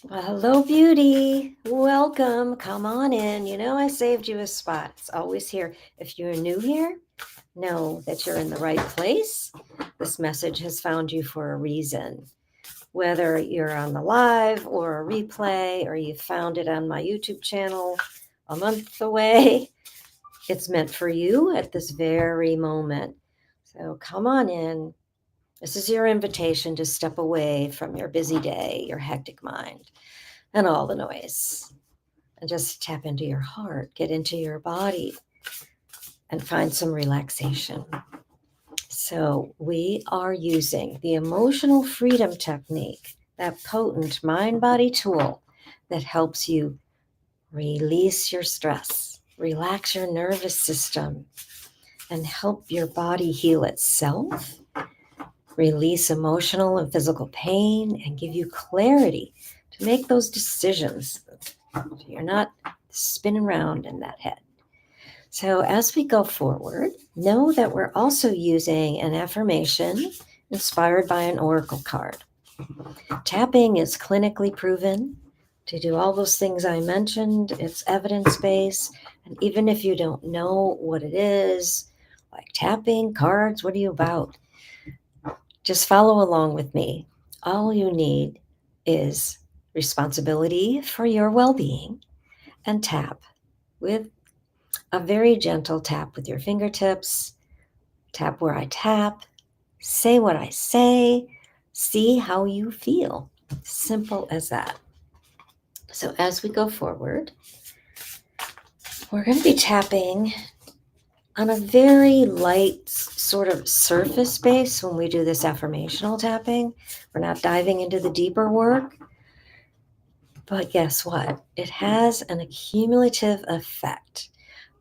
Well, hello, beauty. Welcome. Come on in. You know, I saved you a spot. It's always here. If you're new here, know that you're in the right place. This message has found you for a reason. Whether you're on the live or a replay, or you found it on my YouTube channel a month away, it's meant for you at this very moment. So come on in. This is your invitation to step away from your busy day, your hectic mind, and all the noise, and just tap into your heart, get into your body, and find some relaxation. So, we are using the emotional freedom technique, that potent mind body tool that helps you release your stress, relax your nervous system, and help your body heal itself, release emotional and physical pain, and give you clarity to make those decisions. So you're not spinning around in that head. So as we go forward, know that we're also using an affirmation inspired by an oracle card. Tapping is clinically proven to do all those things I mentioned. It's evidence-based. And even if you don't know what it is, like tapping, cards, what are you about? Just follow along with me. All you need is responsibility for your well-being and tap with a very gentle tap with your fingertips. Tap where I tap. Say what I say. See how you feel. Simple as that. So as we go forward, we're going to be tapping on a very light sort of surface base when we do this affirmational tapping. We're not diving into the deeper work. But guess what? It has an accumulative effect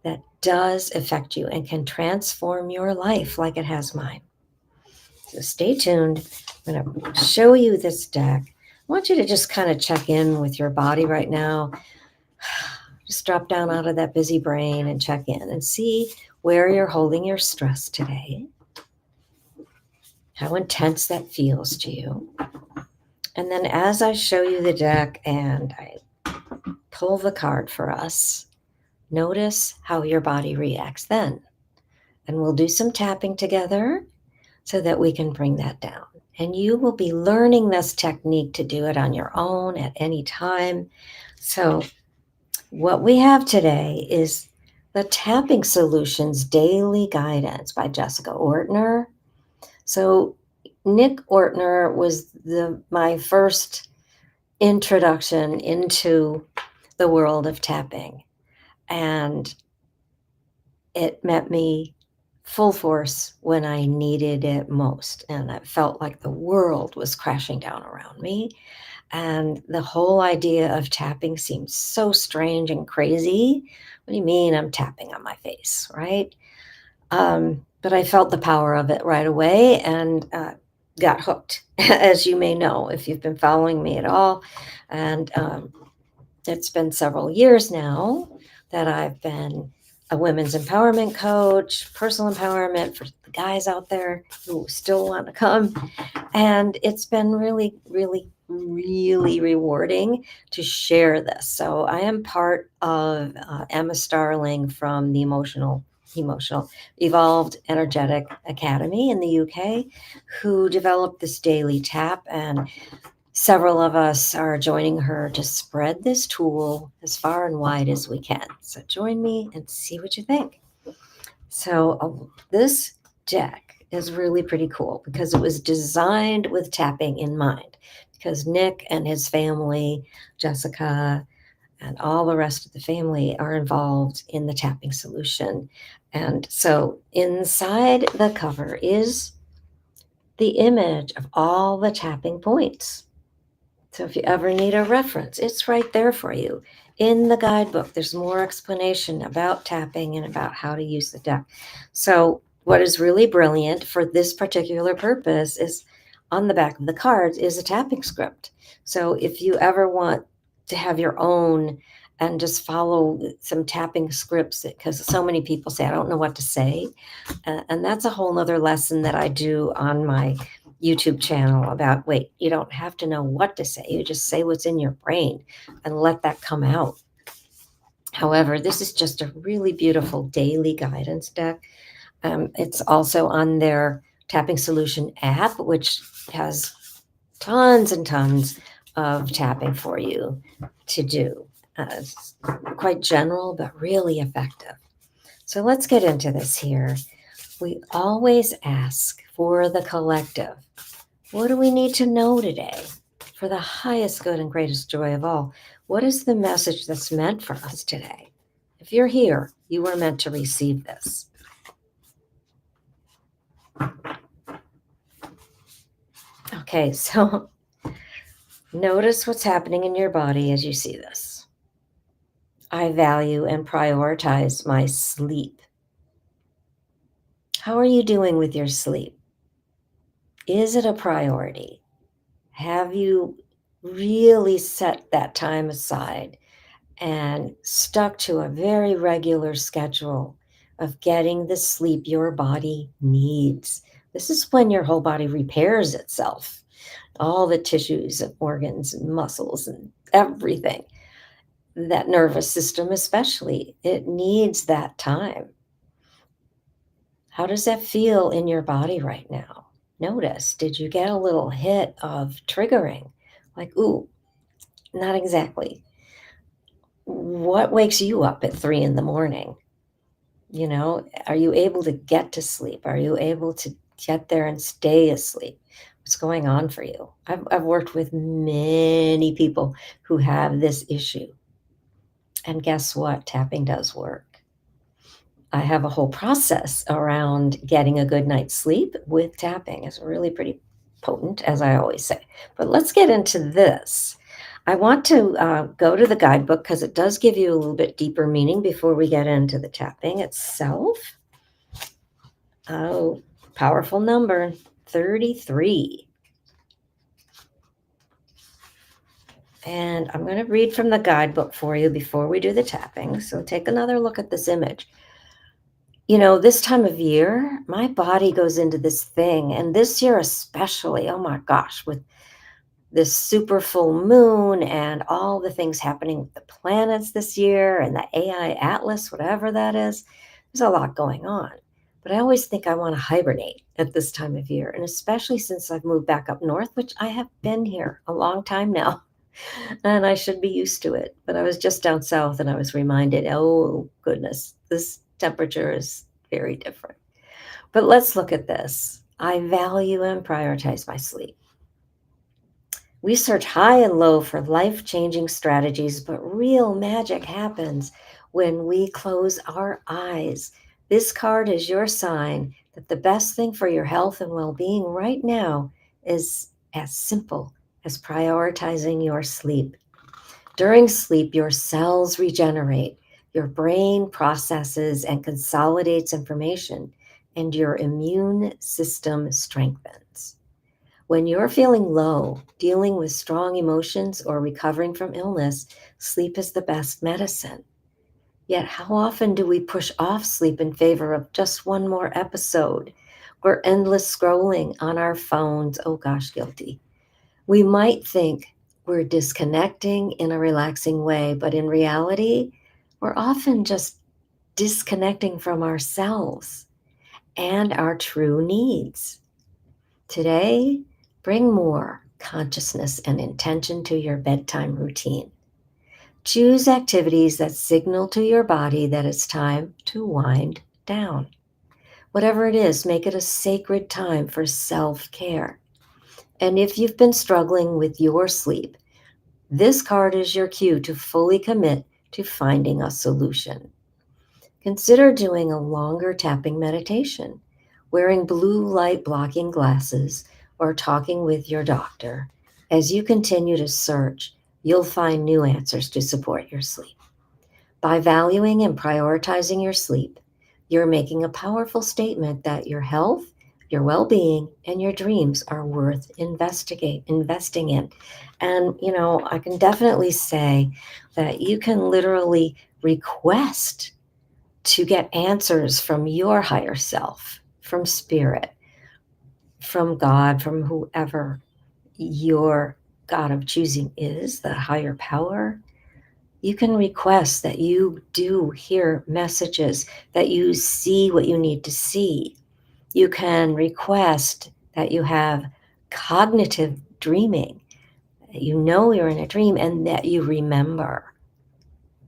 that does affect you and can transform your life like it has mine. So stay tuned. I'm going to show you this deck. I want you to just kind of check in with your body right now. Just drop down out of that busy brain and check in and see where you're holding your stress today, how intense that feels to you. And then as I show you the deck and I pull the card for us, notice how your body reacts then. And we'll do some tapping together so that we can bring that down. And you will be learning this technique to do it on your own at any time. So what we have today is the Tapping Solutions Daily Guidance by Jessica Ortner. So Nick Ortner was my first introduction into the world of tapping. And it met me full force when I needed it most. And I felt like the world was crashing down around me. And the whole idea of tapping seemed so strange and crazy. What do you mean I'm tapping on my face, right? But I felt the power of it right away and got hooked, as you may know if you've been following me at all. And it's been several years now that I've been a women's empowerment coach, personal empowerment for the guys out there who still want to come. And it's been really, really, really rewarding to share this. So I am part of Emma Starling from the Emotional Evolved Energetic Academy in the UK, who developed this daily tap, and several of us are joining her to spread this tool as far and wide as we can. So join me and see what you think. So this deck is really pretty cool because it was designed with tapping in mind, because Nick and his family, Jessica, and all the rest of the family are involved in the tapping solution. And so inside the cover is the image of all the tapping points. So if you ever need a reference, it's right there for you. In the guidebook, there's more explanation about tapping and about how to use the deck. So what is really brilliant for this particular purpose is on the back of the cards is a tapping script. So if you ever want to have your own and just follow some tapping scripts, because so many people say, I don't know what to say. And that's a whole nother lesson that I do on my YouTube channel about, wait, you don't have to know what to say. You just say what's in your brain and let that come out. However, this is just a really beautiful daily guidance deck. It's also on their Tapping Solution app, which has tons and tons of tapping for you to do. It's quite general, but really effective. So let's get into this here. We always ask for the collective. What do we need to know today for the highest good and greatest joy of all? What is the message that's meant for us today? If you're here, you were meant to receive this. Okay, so notice what's happening in your body as you see this. I value and prioritize my sleep. How are you doing with your sleep? Is it a priority? Have you really set that time aside and stuck to a very regular schedule of getting the sleep your body needs? This is when your whole body repairs itself, all the tissues and organs and muscles and everything. That nervous system especially, it needs that time. How does that feel in your body right now? Notice, did you get a little hit of triggering? Like, ooh, not exactly. What wakes you up at 3 a.m? You know, are you able to get to sleep? Are you able to get there and stay asleep? What's going on for you? I've worked with many people who have this issue. And guess what? Tapping does work. I have a whole process around getting a good night's sleep with tapping. It's really pretty potent, as I always say. But let's get into this. I want to go to the guidebook because it does give you a little bit deeper meaning before we get into the tapping itself. Oh, powerful number, 33. And I'm going to read from the guidebook for you before we do the tapping. So take another look at this image. You know, this time of year, my body goes into this thing, and this year especially, oh my gosh, with this super full moon and all the things happening with the planets this year and the AI Atlas, whatever that is, there's a lot going on. But I always think I want to hibernate at this time of year, and especially since I've moved back up north, which I have been here a long time now, and I should be used to it. But I was just down south and I was reminded, oh goodness, this temperature is very different. But let's look at this. I value and prioritize my sleep. We search high and low for life-changing strategies, but real magic happens when we close our eyes. This card is your sign that the best thing for your health and well-being right now is as simple as prioritizing your sleep. During sleep, your cells regenerate, your brain processes and consolidates information, and your immune system strengthens. When you're feeling low, dealing with strong emotions, or recovering from illness, sleep is the best medicine. Yet how often do we push off sleep in favor of just one more episode? We're endless scrolling on our phones. Oh gosh, guilty. We might think we're disconnecting in a relaxing way, but in reality, we're often just disconnecting from ourselves and our true needs. Today, bring more consciousness and intention to your bedtime routine. Choose activities that signal to your body that it's time to wind down. Whatever it is, make it a sacred time for self-care. And if you've been struggling with your sleep, this card is your cue to fully commit to finding a solution. Consider doing a longer tapping meditation, wearing blue light blocking glasses, or talking with your doctor. As you continue to search, you'll find new answers to support your sleep. By valuing and prioritizing your sleep, you're making a powerful statement that your health, your well-being, and your dreams are worth investing in. And, you know, I can definitely say that you can literally request to get answers from your higher self, from spirit, from God, from whoever your God of choosing is, the higher power, you can request that you do hear messages, that you see what you need to see. You can request that you have cognitive dreaming, that you know you're in a dream and that you remember.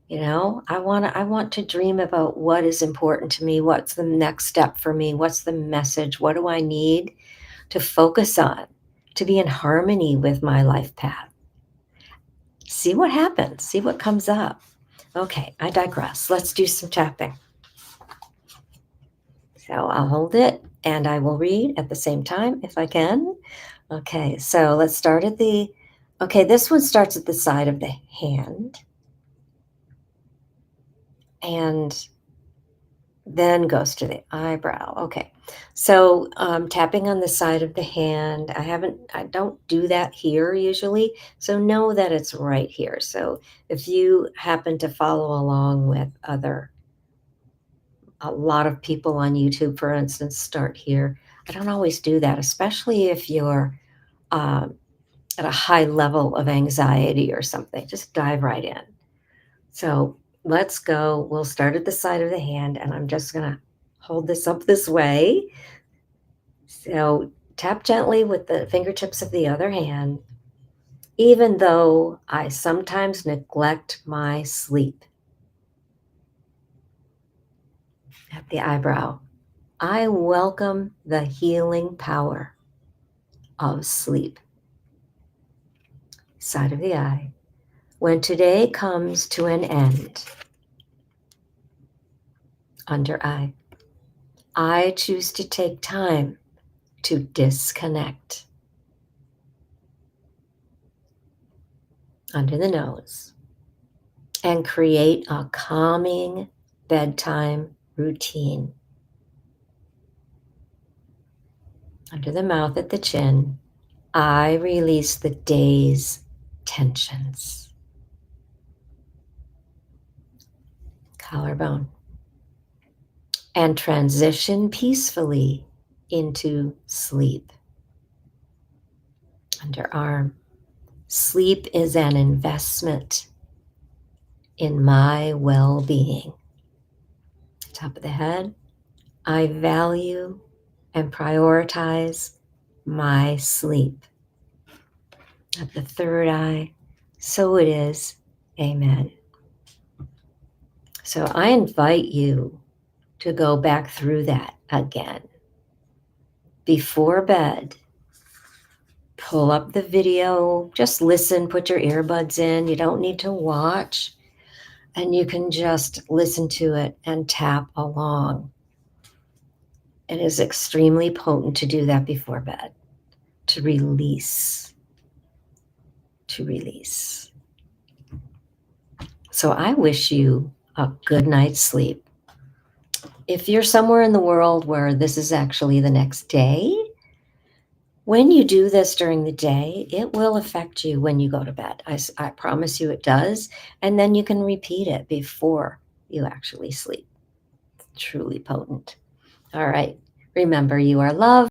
I want to dream about what is important to me, what's the next step for me, what's the message, what do I need to focus on to be in harmony with my life path. See what happens, see what comes up. Okay, I digress. Let's do some tapping. So I'll hold it and I will read at the same time if I can. Okay, so let's start at this one starts at the side of the hand and then goes to the eyebrow. Okay, so tapping on the side of the hand. I don't do that here usually, so know that it's right here. So if you happen to follow along with a lot of people on YouTube, for instance, start here. I don't always do that, especially if you're at a high level of anxiety or something. Just dive right in. So let's go. We'll start at the side of the hand, and I'm just going to hold this up this way. So tap gently with the fingertips of the other hand, even though I sometimes neglect my sleep. At the eyebrow, I welcome the healing power of sleep. Side of the eye. When today comes to an end, under eye, I choose to take time to disconnect. Under the nose. And create a calming bedtime routine. Under the mouth at the chin, I release the day's tensions. Collarbone. And transition peacefully into sleep. Underarm. Sleep is an investment in my well-being. Top of the head. I value and prioritize my sleep. At the third eye, so it is. Amen. So I invite you to go back through that again. Before bed, pull up the video, just listen, put your earbuds in. You don't need to watch, and you can just listen to it and tap along. It is extremely potent to do that before bed, to release. So I wish you a good night's sleep. If you're somewhere in the world where this is actually the next day, when you do this during the day, it will affect you when you go to bed. I promise you it does. And then you can repeat it before you actually sleep. It's truly potent. All right. Remember, you are loved.